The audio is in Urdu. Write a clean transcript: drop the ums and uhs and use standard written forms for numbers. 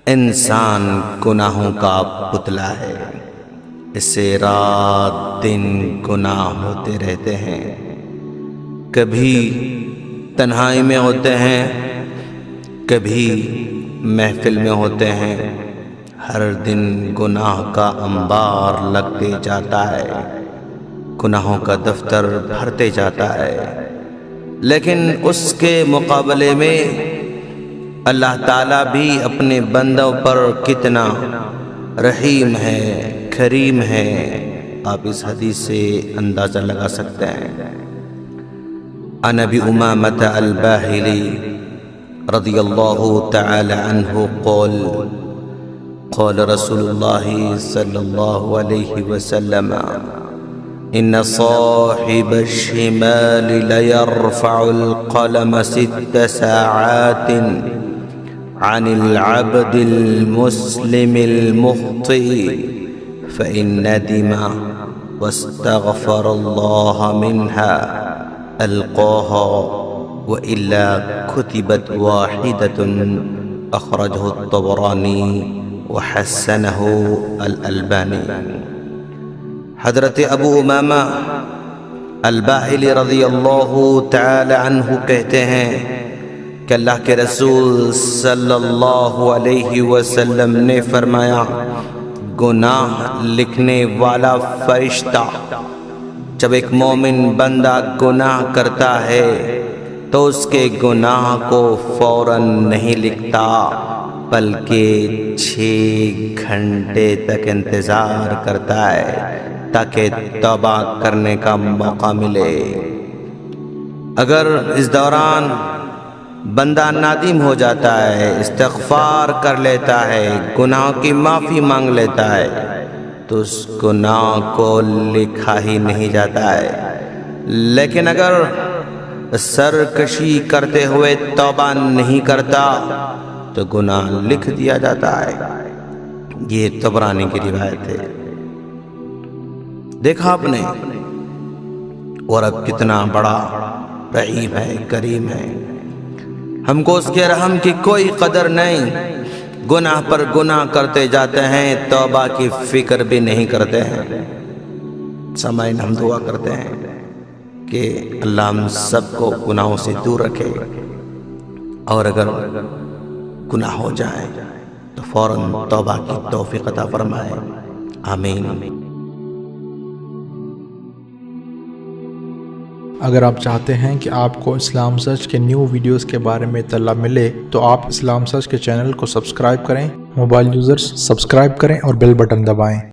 انسان گناہوں کا پتلا ہے، اسے رات دن گناہ ہوتے رہتے ہیں، کبھی تنہائی میں ہوتے ہیں، کبھی محفل میں ہوتے ہیں، ہر دن گناہ کا انبار لگتے جاتا ہے، گناہوں کا دفتر بھرتے جاتا ہے، لیکن اس کے مقابلے میں اللہ تعالیٰ بھی اپنے بندوں پر کتنا رحیم ہے، کریم ہے، آپ اس حدیث سے اندازہ لگا سکتے ہیں۔ عن ابی امامۃ الباہلی رضی اللہ تعالی عنہ قال قال رسول اللہ صلی اللہ علیہ وسلم ان صاحب الشمال لیرفع القلم 6 ساعات عن العبد المسلم المخطئ فإن ندم واستغفر الله منها ألقاها وإلا كتبت واحدة أخرجه الطبراني وحسنه الألباني۔ حضرت ابو امامہ الباہلی رضی اللہ تعالی عنہ کہتے ہیں کہ اللہ کے رسول صلی اللہ علیہ وسلم نے فرمایا، گناہ لکھنے والا فرشتہ جب ایک مومن بندہ گناہ کرتا ہے تو اس کے گناہ کو فوراً نہیں لکھتا، بلکہ 6 گھنٹے تک انتظار کرتا ہے تاکہ توبہ کرنے کا موقع ملے۔ اگر اس دوران بندہ نادم ہو جاتا ہے، استغفار کر لیتا ہے، گناہ کی معافی مانگ لیتا ہے، تو اس گناہ کو لکھا ہی نہیں جاتا ہے، لیکن اگر سرکشی کرتے ہوئے توبہ نہیں کرتا تو گناہ لکھ دیا جاتا ہے۔ یہ طبرانی کی روایت ہے۔ دیکھا آپ نے، اور اب کتنا بڑا رحیم ہے، کریم ہے، ہم کو اس کے رحم کی کوئی قدر نہیں، گناہ پر گناہ کرتے جاتے ہیں، توبہ کی فکر بھی نہیں کرتے ہیں۔ سامعین، ہم دعا کرتے ہیں کہ اللہ ہم سب کو گناہوں سے دور رکھے، اور اگر گناہ ہو جائیں تو فوراً توبہ کی توفیق عطا فرمائے، آمین۔ اگر آپ چاہتے ہیں کہ آپ کو اسلام سرچ کے نیو ویڈیوز کے بارے میں اطلاع ملے تو آپ اسلام سرچ کے چینل کو سبسکرائب کریں، موبائل یوزرز سبسکرائب کریں اور بیل بٹن دبائیں۔